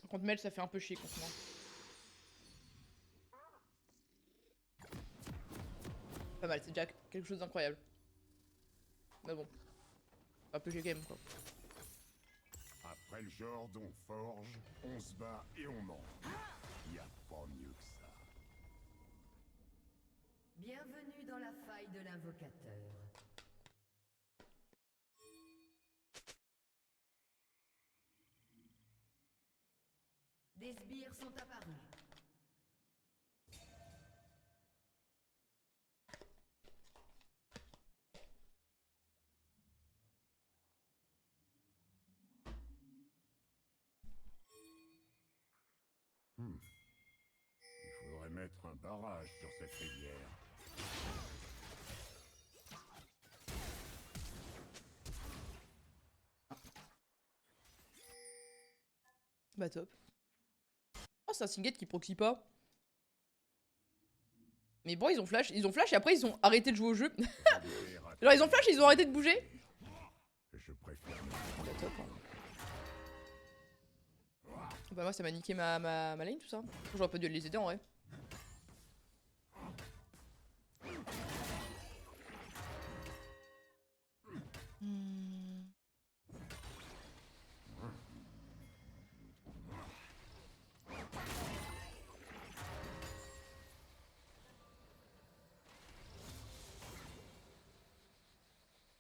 Contre Mel, ça fait un peu chier contre moi. Pas mal, c'est déjà quelque chose d'incroyable. Mais bon. Pas plus chier quand même, quoi. Après le genre on forge, on se bat et on mange. Y a pas mieux que ça. Bienvenue dans la faille de l'invocateur. Des sbires sont apparus. Il faudrait mettre un barrage sur cette rivière. Bah top. Oh, c'est un Singed qui proxy pas. Mais bon, ils ont flash et après ils ont arrêté de jouer au jeu. Genre ils ont flash et ils ont arrêté de bouger. Je préfère. Bah top. Hein. Bah moi ça m'a niqué ma lane tout ça. J'aurais pas dû les aider en vrai.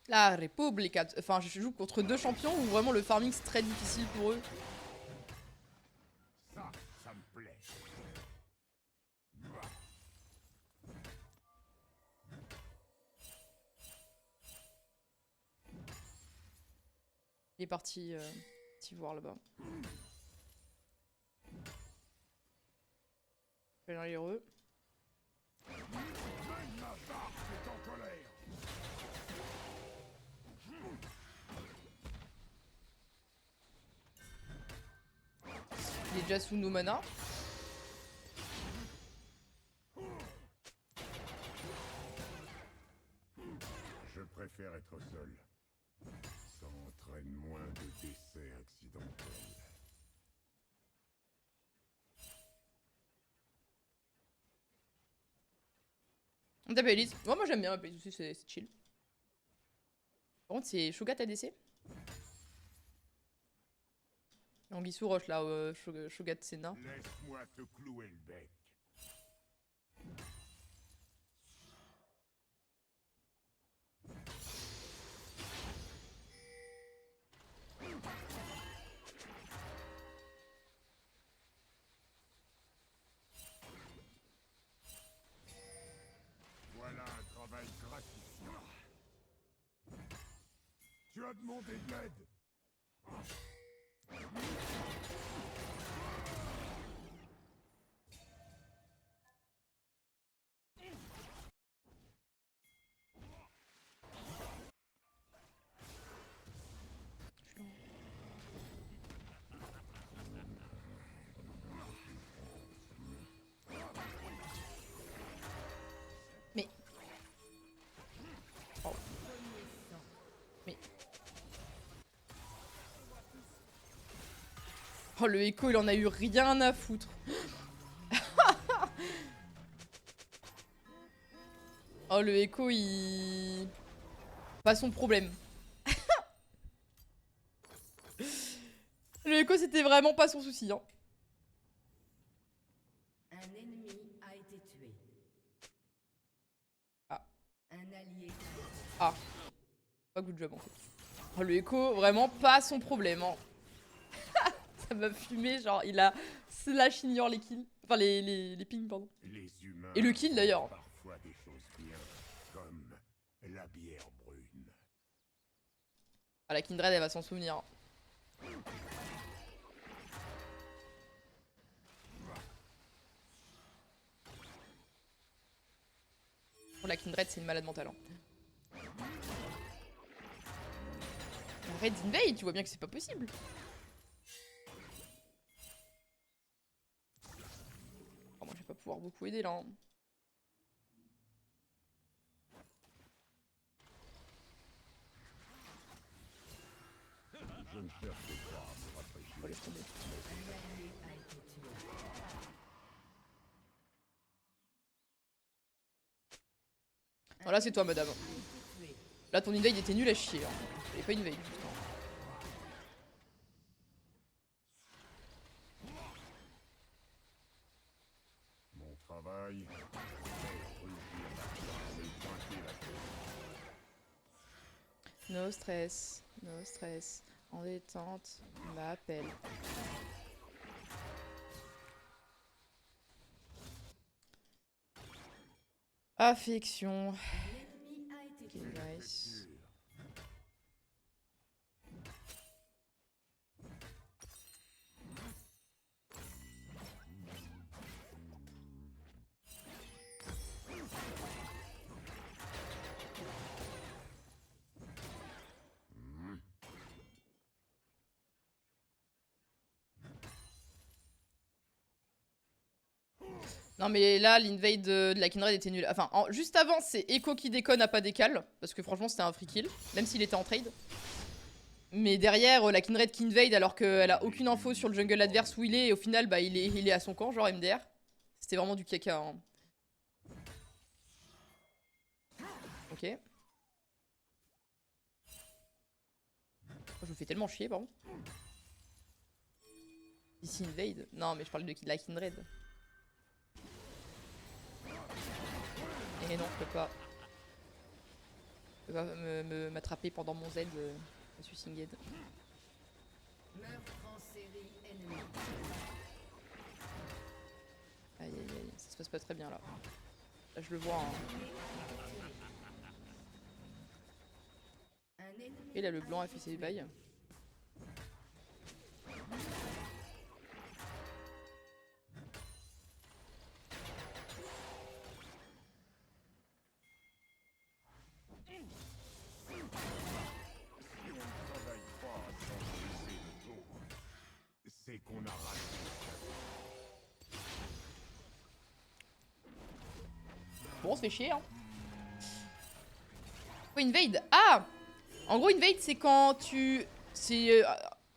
La République. Enfin, je joue contre deux champions où vraiment le farming c'est très difficile pour eux. Ça me plaît. Il est parti voir là-bas. Je vais dans les heureux. Il est déjà sous nos mana. Je préfère être seul. Ça entraîne moins de décès accidentels. On tape Elise. Ouais, moi j'aime bien Elise aussi, c'est chill. Par contre, c'est Shogat ADC. Anguissou Roche là, Shogat Senna. Laisse-moi te clouer le bec. Voilà un travail gratifiant. Tu as demandé de l'aide. Mais. Oh. Mais. Oh, le Echo, il en a eu rien à foutre. Oh, le Echo, il. Pas son problème. Le Echo, c'était vraiment pas son souci. Hein. Un ennemi a été tué. Ah. Un allié. Ah. Pas good job en fait. Oh, le Echo, vraiment pas son problème. Hein. Ça m'a fumé, genre, il a slash ignore les kills. Enfin, les pings, pardon. Les humains Et le kill d'ailleurs. parfois des choses bien, comme la bière brune. Ah, la Kindred, elle va s'en souvenir. Oh, la Kindred, c'est une malade mentale. Hein. Arrête d'invade, tu vois bien que c'est pas possible. Oh, moi, je vais pas pouvoir beaucoup aider là. Hein. Je ne cherche pas à me rafraîchir. Oh, laisse tomber. Voilà, c'est toi, madame. Là, ton invade était nul à chier. Hein. J'avais pas invade, juste. Hein. Mon travail, c'est rugir et pointer la tête. No stress. No stress. En détente. M'appelle. Affection. L'ennemi a été Ok, tué. nice. Non mais là l'invade de la Kindred était nul. Enfin juste avant c'est Echo qui déconne à pas décal. Parce que franchement c'était un free kill. Même s'il était en trade. Mais derrière la Kindred qui invade alors qu'elle a aucune info sur le jungle adverse où il est. Et au final bah il est à son camp genre MDR. C'était vraiment du caca. Hein. Ok. Oh, je vous fais tellement chier pardon. Ici invade. Non mais je parle de la Kindred. Et non, je peux pas. Je peux pas m'attraper pendant mon Z. Je suis singed. Meurtre en série ennemi. Aïe aïe aïe, ça se passe pas très bien là. Là je le vois. Hein. Un ennemi Et là le blanc a fait ses bails. Si on ne travaille pas sans briser le dos, c'est qu'on a raté. Bon on se fait chier hein. Oh invade. Ah. En gros invade c'est quand tu... C'est...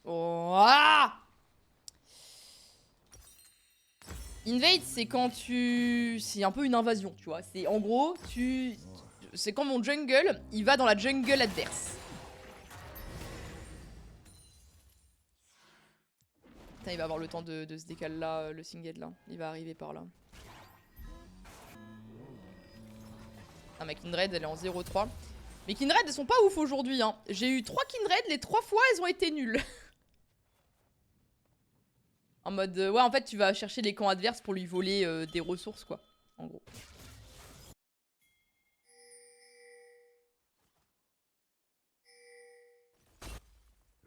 Oh, ah. Invade c'est quand tu... C'est un peu une invasion tu vois. C'est en gros tu... C'est quand mon jungle il va dans la jungle adverse. Putain, il va avoir le temps de se décaler là, le singed là. Il va arriver par là. Ah, ma Kindred, elle est en 0-3. Mes Kindred, elles sont pas ouf aujourd'hui. Hein. J'ai eu 3 Kindred, les 3 fois, elles ont été nulles. En mode, ouais, en fait, tu vas chercher les camps adverses pour lui voler des ressources, quoi. En gros.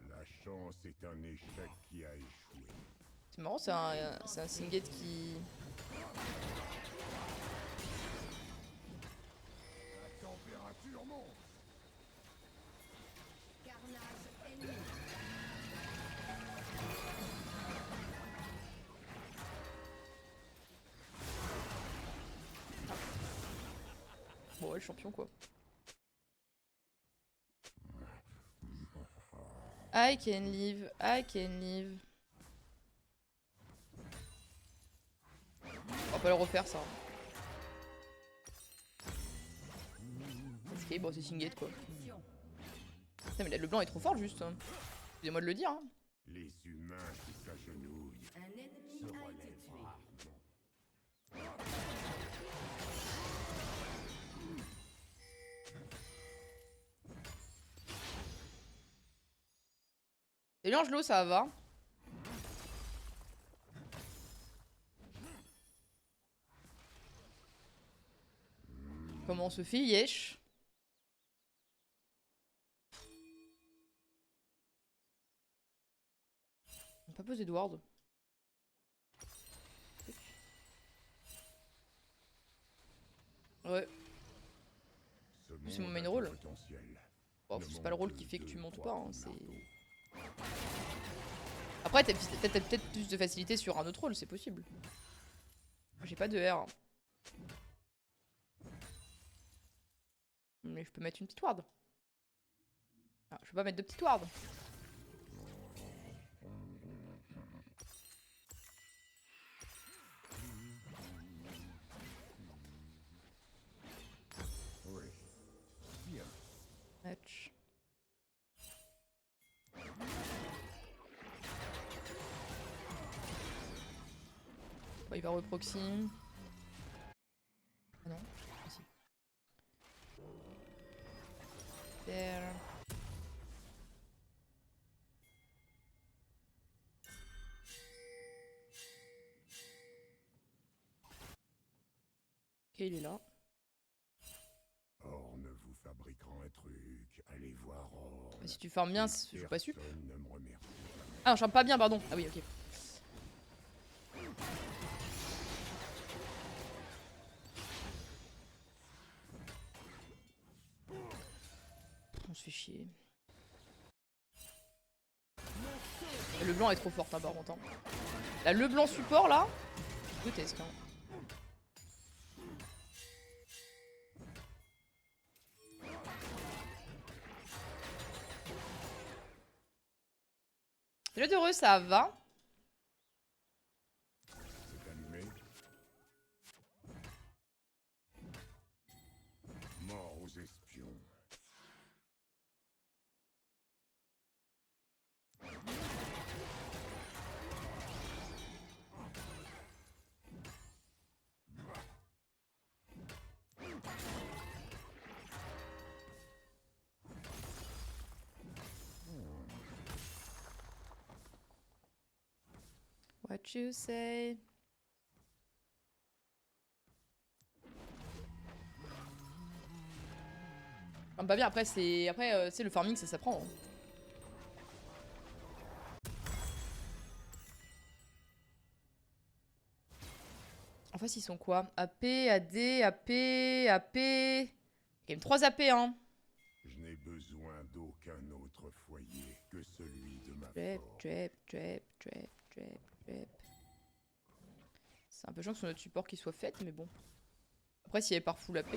La chance est un échec qui a échoué. C'est marrant, c'est un singed qui... La température monte. carnage ennemi. Bon, ouais, le champion, quoi. I can live, I can live. On va pas le refaire, ça. Ok, bon, c'est singed, quoi. Putain, mais là, le blanc est trop fort, juste. Excusez-moi de le dire, hein. Les humains qui s'agenouillent Un ennemi se a été relèvent tué. rarement. Salut Angelo, ça va? Comment on se fait, yesh? On pas posé Edward. Ouais. Ce C'est mon monde main a role. du potentiel. Bon, Ne c'est pas le rôle manque qui fait que de tu montes trois pas, hein, coups de c'est... marteau. Après, t'as peut-être plus de facilité sur un autre rôle, c'est possible. J'ai pas de R. Mais je peux mettre une petite ward. Ah, je peux pas mettre de petite ward. Oui, Bah, il va reproxy. Ah non, si. There. Ok, il est là. Or ne vous fabriqueront un truc. Allez voir Or. Bah, si tu farmes bien, je joue pas su. Personne ne me remercie. Ah non, je farme pas bien, pardon. Ah oui, ok. On se fait chier. Le blanc est trop fort, hein, par contre. Hein. Là, le blanc support, là. Grotesque, hein. Déjà d'heureux, ça va. C'est allumé. Mort aux espions. What you say? Ah, bah bien, après, c'est. Après, c'est le farming, ça s'apprend. Hein. En face, ils sont quoi? AP, AD, AP, AP. Il y a quand même 3 AP, hein. Je n'ai besoin d'aucun autre foyer que celui de ma Trap, forge. trap, trap, trap, trap, trap. C'est un peu chiant que sur notre support qui soit fait, mais bon. Après, s'il y avait par full AP.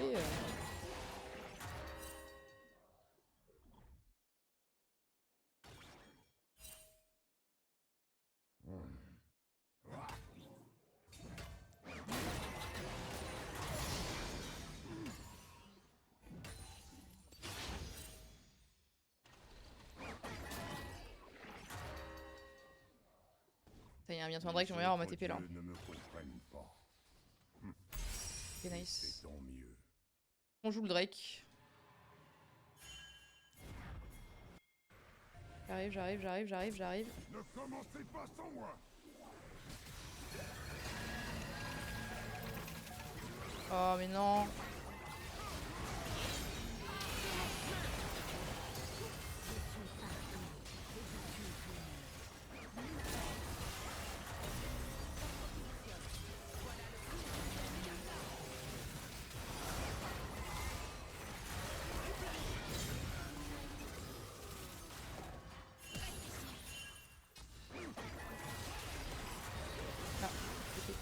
Ça y est, bientôt un Drake, j'aimerais avoir ma TP là. Ne me comprennent pas. Ok, nice. C'est tant mieux. On joue le Drake. J'arrive, j'arrive, j'arrive, j'arrive, j'arrive. Ne commencez pas sans moi. Oh, mais non. Ah, ok.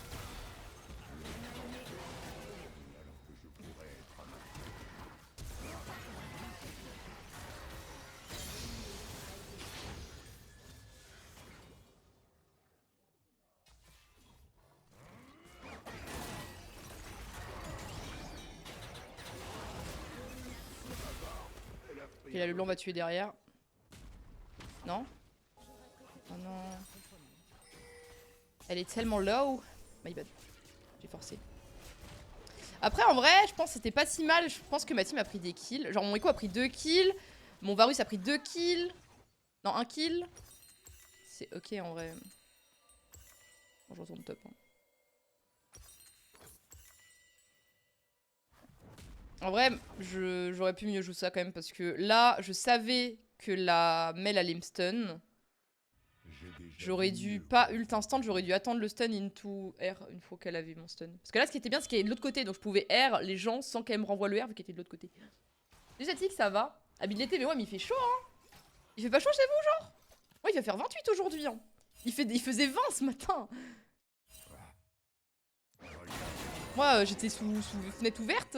Alors que je pourrais être un Et là, le blanc va tuer derrière. Non? Oh non. Elle est tellement low. My bad. J'ai forcé. Après, en vrai, je pense que c'était pas si mal. Je pense que ma team a pris des kills. Genre, mon Echo a pris 2 kills. Mon Varus a pris 2 kills. Non, 1 kill. C'est ok en vrai. Bon, je retourne top. Hein. En vrai, j'aurais pu mieux jouer ça quand même parce que là, je savais que la Mel allait me stun. J'aurais dû pas ult instant, j'aurais dû attendre le stun into R une fois qu'elle avait mon stun. Parce que là, ce qui était bien, c'est qu'elle est de l'autre côté, donc je pouvais R les gens sans qu'elle me renvoie le R vu qu'elle était de l'autre côté. Déjà, Tic, ça va. Habit de l'été, mais ouais, mais il fait chaud, hein. Il fait pas chaud chez vous, genre? Ouais, il va faire 28 aujourd'hui, hein. Il faisait 20 ce matin. Moi, j'étais sous fenêtre ouverte.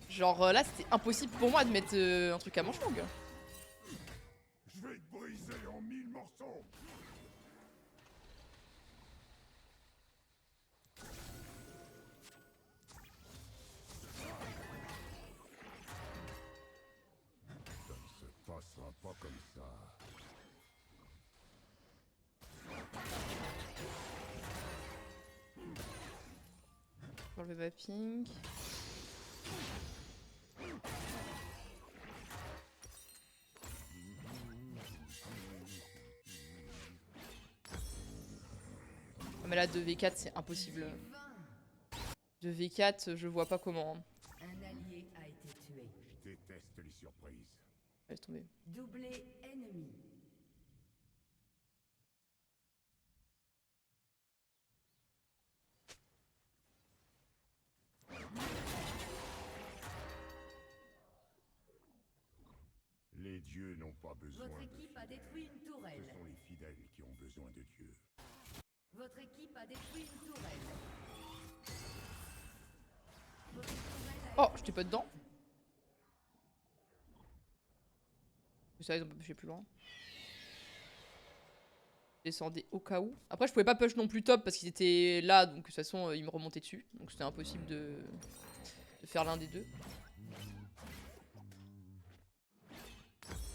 Genre là, c'était impossible pour moi de mettre un truc à manche longue. Je vais te briser en 1000 morceaux. pas comme ça. Pour le vaping. Ah, mais là 2v4 c'est impossible. 2v4 je vois pas comment. Un allié a été tué. Je déteste les surprises. Laisse tomber. Doublé ennemi. Les dieux n'ont pas besoin Votre de équipe a détruit une Ce tourelle. sont les fidèles qui ont besoin de Dieu. Votre équipe a détruit une tourelle. Votre tourelle a Oh, j'étais pas dedans. Mais ça, ils ont pas pêché plus loin. Descendez au cas où. Après, je pouvais pas push non plus top parce qu'ils étaient là, donc de toute façon, ils me remontaient dessus. Donc c'était impossible de faire l'un des deux.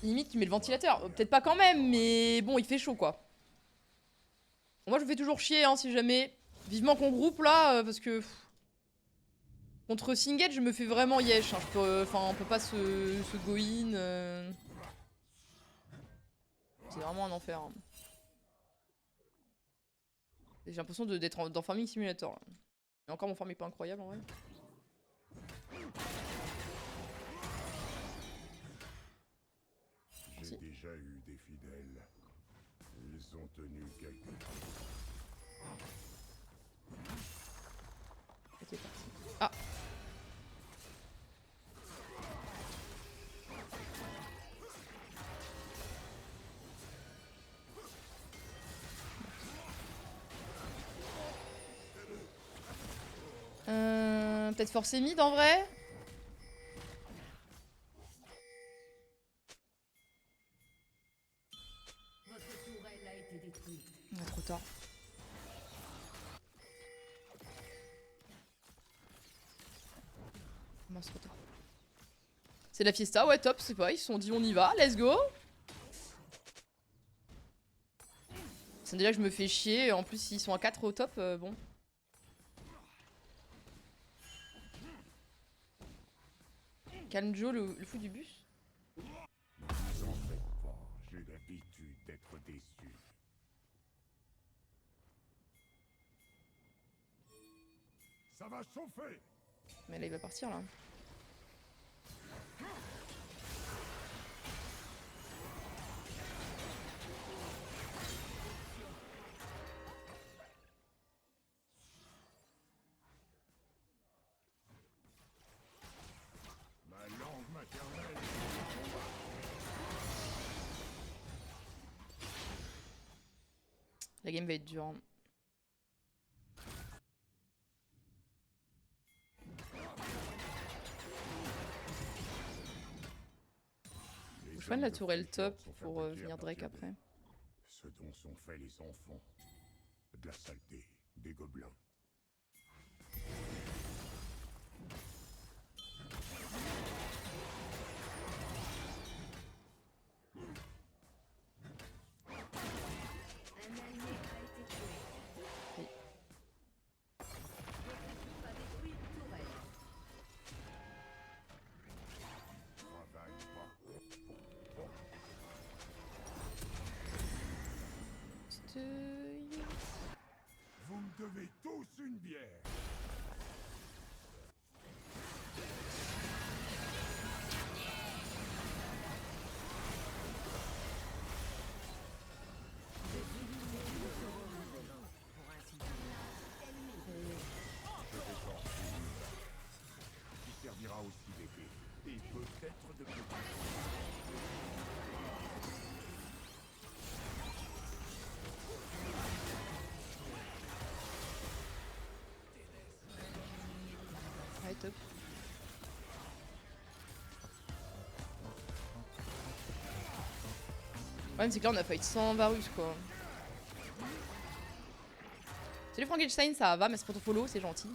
Limite, tu mets le ventilateur. Peut-être pas quand même, mais bon, il fait chaud quoi. Moi, je me fais toujours chier hein, si jamais. Vivement qu'on groupe là, parce que. Contre Singed, je me fais vraiment yesh. Hein. Enfin, on peut pas se go in. C'est vraiment un enfer. Hein. J'ai l'impression d'être dans Farming Simulator. Là. Et encore, mon farm est pas incroyable en vrai. J'ai déjà eu des fidèles. Ils ont tenu quelque temps. Ok, parti. Ah! Peut-être forcer mid en vrai? Votre tourelle a été détruite. Ah, trop tard. Mince, trop tard. C'est la fiesta, ouais, top, c'est pas. Ils se sont dit on y va, let's go! C'est déjà que je me fais chier, en plus s'ils sont à 4 au top, bon. Calme Joe, le fou du bus. Ne vous en faites pas, j'ai l'habitude d'être déçu. Ça va chauffer! Mais là il va partir là. Ma langue maternelle. La game va être dure. Hein. Je prenne la tourelle top pour venir Drake après. Ce dont sont faits les enfants. De la saleté, des gobelins. Un allié a été tué. Oui. Votre équipe a détruit une tourelle. Travaille pas. Vous me devez tous une bière. Qui servira aussi d'épée. Et peut-être de plus. Ouais, top. Le problème c'est que là on a fight sans Varus quoi. Salut Frankenstein, ça va, merci pour ton follow, c'est gentil.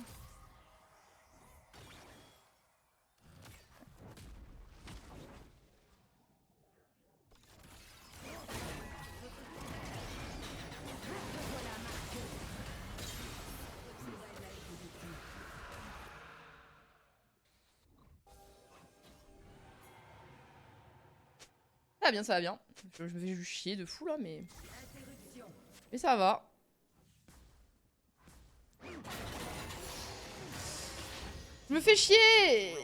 Ça va bien, ça va bien. Je me fais juste chier de fou là, mais Interruption. ça va. Je me fais chier.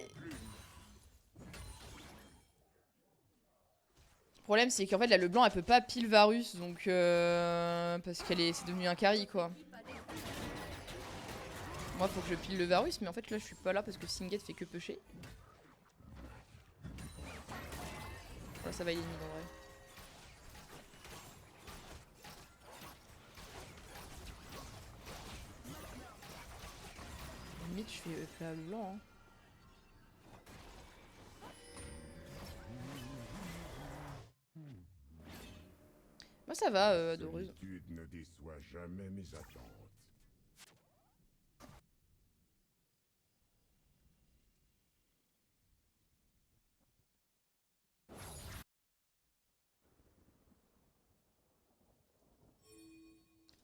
Le problème c'est qu'en fait là le blanc elle peut pas pile Varus donc parce c'est devenu un carry quoi. Moi faut que je pile le Varus mais en fait là je suis pas là parce que Singed fait que pusher. Ouais, ça va il est limite en vrai. Limite je fais plat le blanc hein. Moi ça va adoreuse. Solitude ne déçoit jamais mes attentes.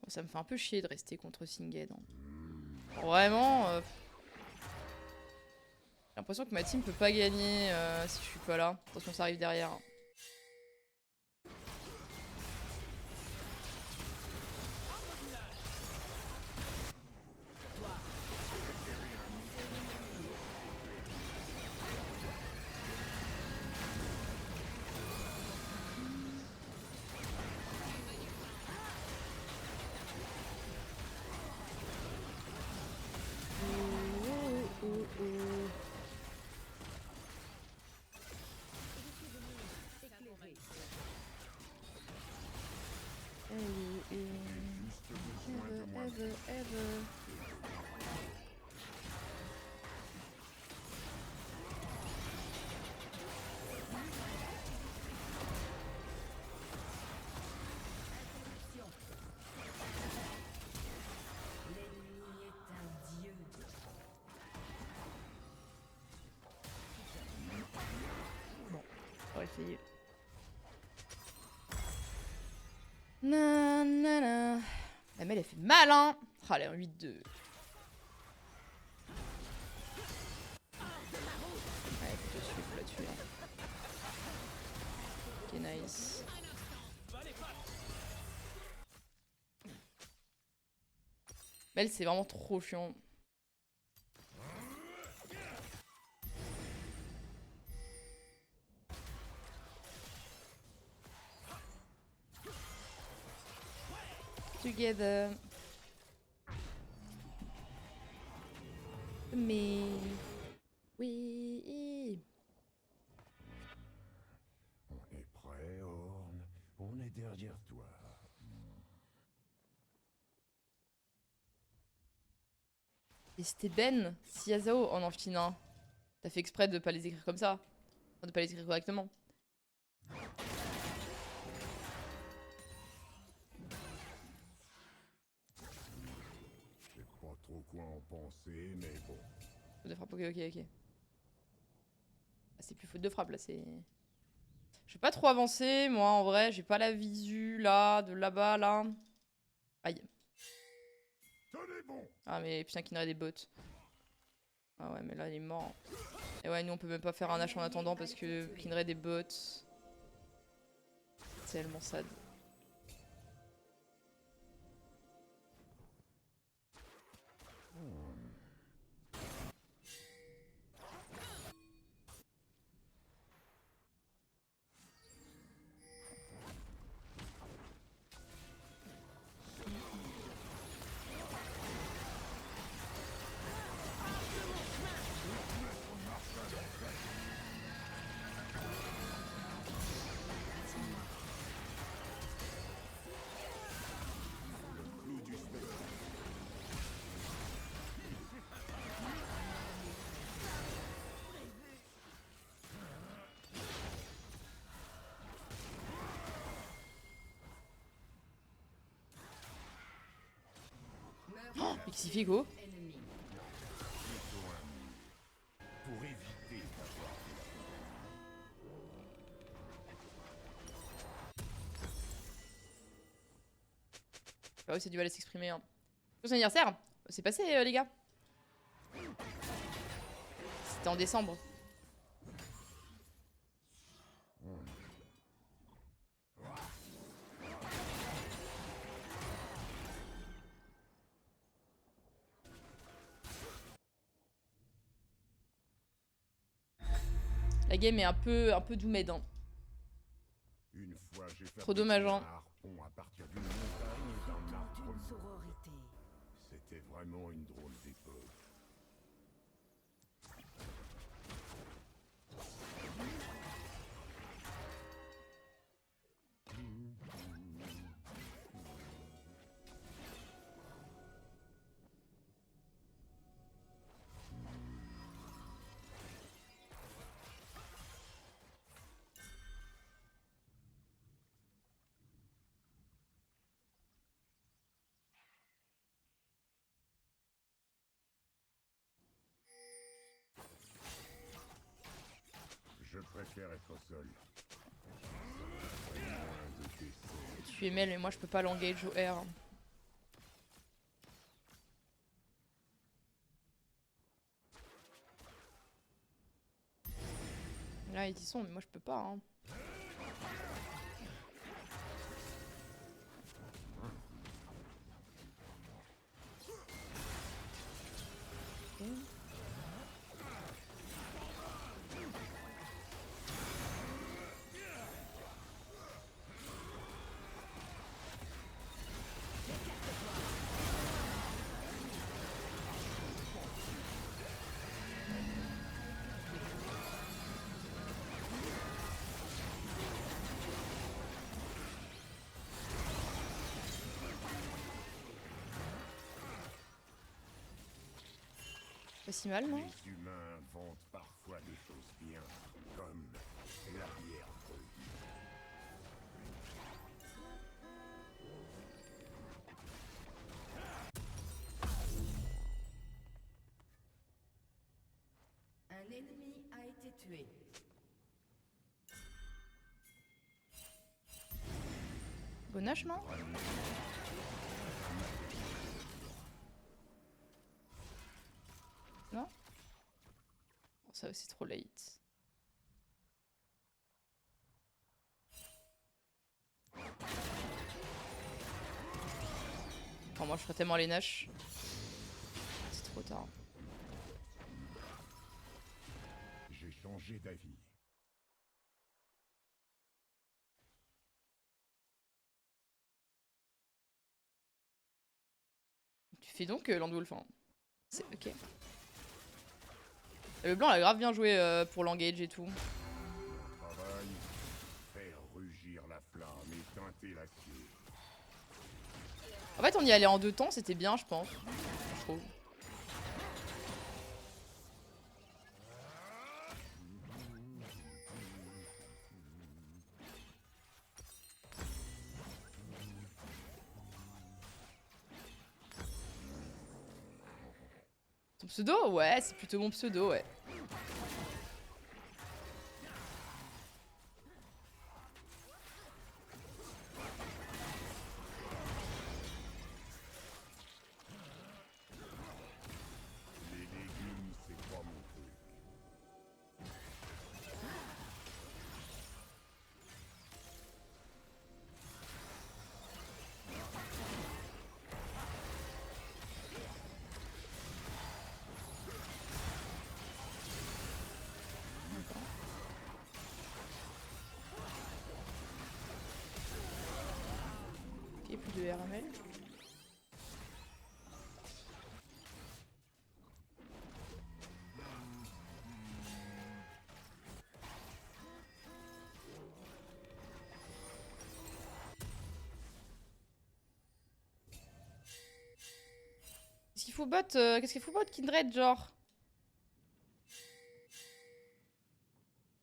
Ça me fait un peu chier de rester contre Singed. Hein. Vraiment. J'ai l'impression que ma team peut pas gagner si je suis pas là. Attention, ça arrive derrière. L'ennemi est un dieu. On va essayer. Nanana. La mêle elle fait mal hein. Ah elle est en 8-2. Ouais faut te suivre, faut la tuer. Ok nice. Mel c'est vraiment trop chiant. Together. Mais oui. On est prêt, Orne. On est derrière toi. Et c'était Ben, Siazao en Amphina. T'as fait exprès de pas les écrire comme ça. Enfin, de pas les écrire correctement. Je sais pas trop quoi en penser, mais bon. Faute de frappe, ok. Ah, c'est plus faute de frappe là, c'est. Je vais pas trop avancer, moi en vrai, j'ai pas la visu là, de là-bas là. Aïe. Tenez bon. Ah mais putain qu'il aurait des bots. Ah ouais mais là il est mort. Et ouais nous on peut même pas faire un H en attendant parce que Kindred des bots. C'est tellement sad. Oh, Pixifico. Ennemi. Pour éviter d'avoir. Bah oui c'est du mal à s'exprimer. Hein. Joyeux anniversaire. C'est passé les gars. C'était en décembre. La game est un peu doomed. Hein. Une fois, j'ai Trop dommage, hein. un harpon à partir d'une montagne et d'un Toute arbre. une sororité. C'était vraiment une drôle d'époque. Je préfère être seul. Loin de tes sons. Je suis ML mais moi je peux pas l'engage au R. Là ils y sont mais moi je peux pas. Hein. Ok. Pas si mal non? Les humains inventent parfois des choses bien, comme l'arrière-brut. Un ennemi a été tué. Bonache non? Non? Oh, ça c'est trop late. Oh, moi je ferais tellement les Nash. C'est trop tard. J'ai changé d'avis. Tu fais donc Landwolf. Hein. C'est ok. Et le blanc, il a grave bien joué pour l'engage et tout. Mon travail, faire rugir la flamme et teinter l'acier. En fait, on y allait en 2 temps, c'était bien, je pense. Je trouve. Ton pseudo? Ouais, c'est plutôt mon pseudo, ouais. Les légumes, c'est pas mon truc. Ok, plus de RML. Qu'est-ce qu'il faut bot Qu'est-ce qu'il faut bot Kindred, genre?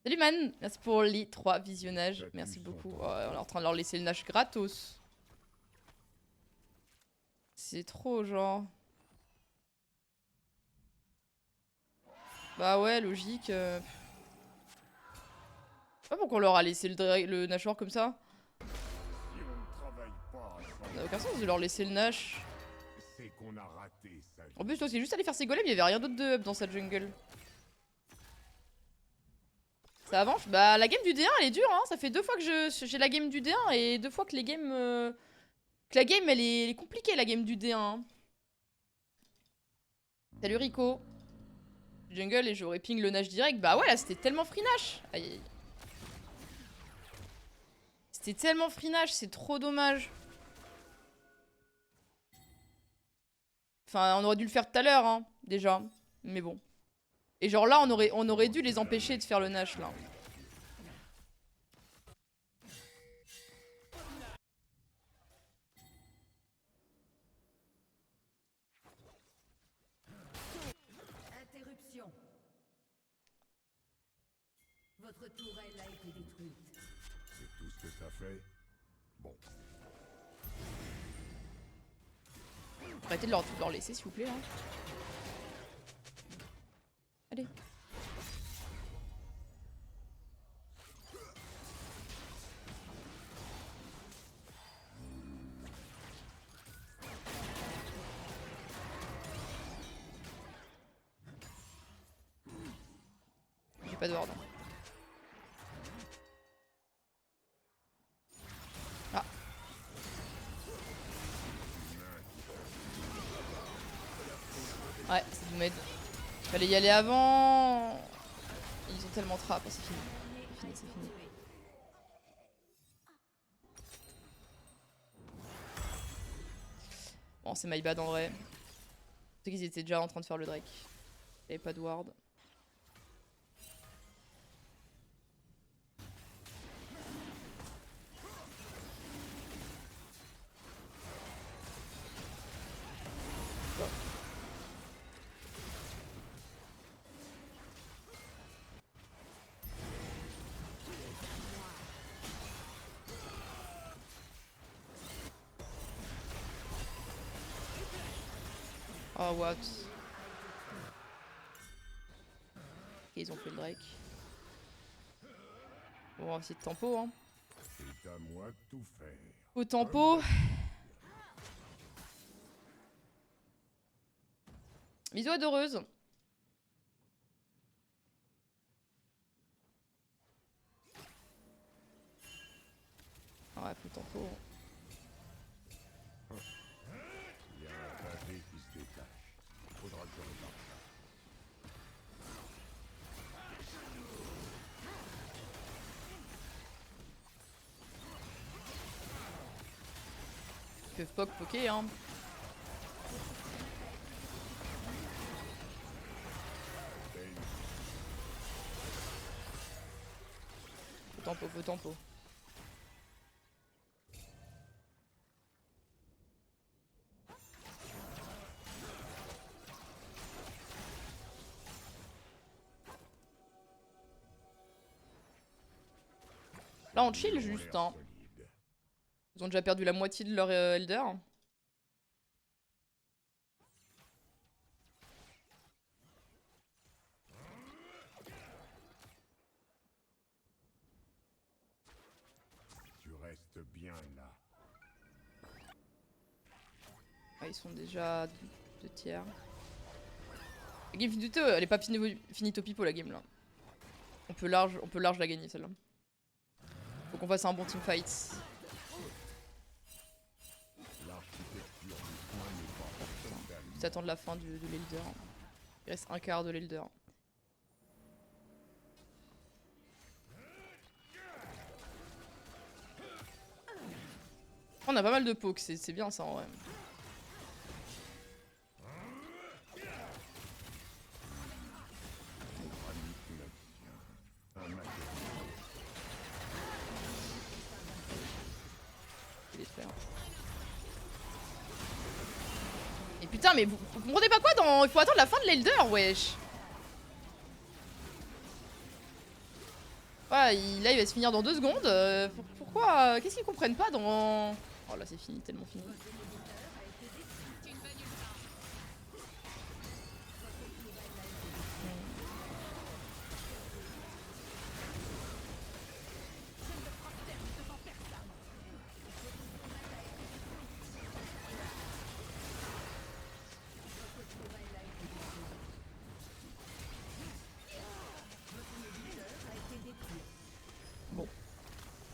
Salut man, merci pour les 3 visionnages, merci beaucoup. Oh, on est en train de leur laisser le Nash gratos. C'est trop genre. Bah ouais, logique. Je sais pas pourquoi on leur a laissé le Nashor comme ça. Si on ne travaille pas Ça ensemble, n'a aucun sens de leur laisser le Nash. c'est qu'on a raté sa vie. En plus, toi, c'est juste aller faire ses golems, il y avait rien d'autre de up dans cette jungle. Ça avance? Bah, la game du D1, elle est dure, hein. Ça fait 2 fois que j'ai la game du D1 et 2 fois que les games. Que la game, elle est compliquée, la game du D1. Hein. Salut Rico. jungle et j'aurais ping le Nash direct. Bah ouais, là c'était tellement free Nash. Aïe, aïe. C'était tellement free Nash, c'est trop dommage. Enfin, on aurait dû le faire tout à l'heure, hein, déjà. Mais bon. Et genre là, on aurait dû les empêcher de faire le Nash, là. Interruption. Votre tourelle a été détruite. C'est tout ce que ça fait. Bon. Arrêtez de leur laisser, s'il vous plaît, là. Allez. J'ai pas de ward. Ah. Ouais, c'est du med. Fallait y aller avant. Ils ont tellement trap, c'est fini. C'est fini, c'est fini. Bon, c'est my bad en vrai. C'est qu'ils étaient déjà en train de faire le Drake. Il n'y avait pas de ward. Oh, what? Ok, ils ont fait le Drake. Bon, on va essayer de tempo, hein. C'est à moi de tout faire. Au tempo. Bisous adoreuse. Ouais, faut le tempo. Il y a un pavé qui se détache. Faudra que je remarque ça. Ils peuvent pas poker, hein. Faut tempo. Là, on chill juste, hein. Ils ont déjà perdu la moitié de leur Elder. Tu restes bien là. Ah, ils sont déjà 2 tiers. La game finito, elle est pas finito pipo la game là. On peut large la gagner celle-là. Faut qu'on fasse un bon teamfight. Juste attendre la fin de l'Elder. Il reste un quart de l'Elder. On a pas mal de pokes, c'est bien ça en vrai. Et putain, mais vous comprenez pas quoi dans... Il faut attendre la fin de l'Elder, wesh. Ouais, là il va se finir dans 2 secondes. Pourquoi qu'est-ce qu'ils comprennent pas dans... Oh là c'est fini, tellement fini. Bon.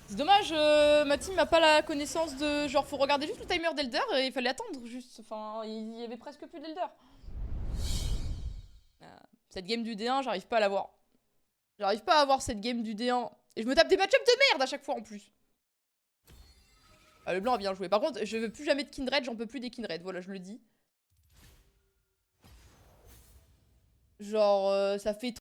C'est dommage, ma team n'a pas la connaissance de... Genre, faut regarder juste le timer d'Elder et il fallait attendre juste. Enfin, il y avait presque plus d'Elder. Cette game du D1, j'arrive pas à l'avoir. J'arrive pas à avoir cette game du D1. Et je me tape des match-ups de merde à chaque fois en plus. Ah, le blanc a bien joué. Par contre, je veux plus jamais de Kindred, j'en peux plus des Kindred. Voilà, je le dis. Genre, ça fait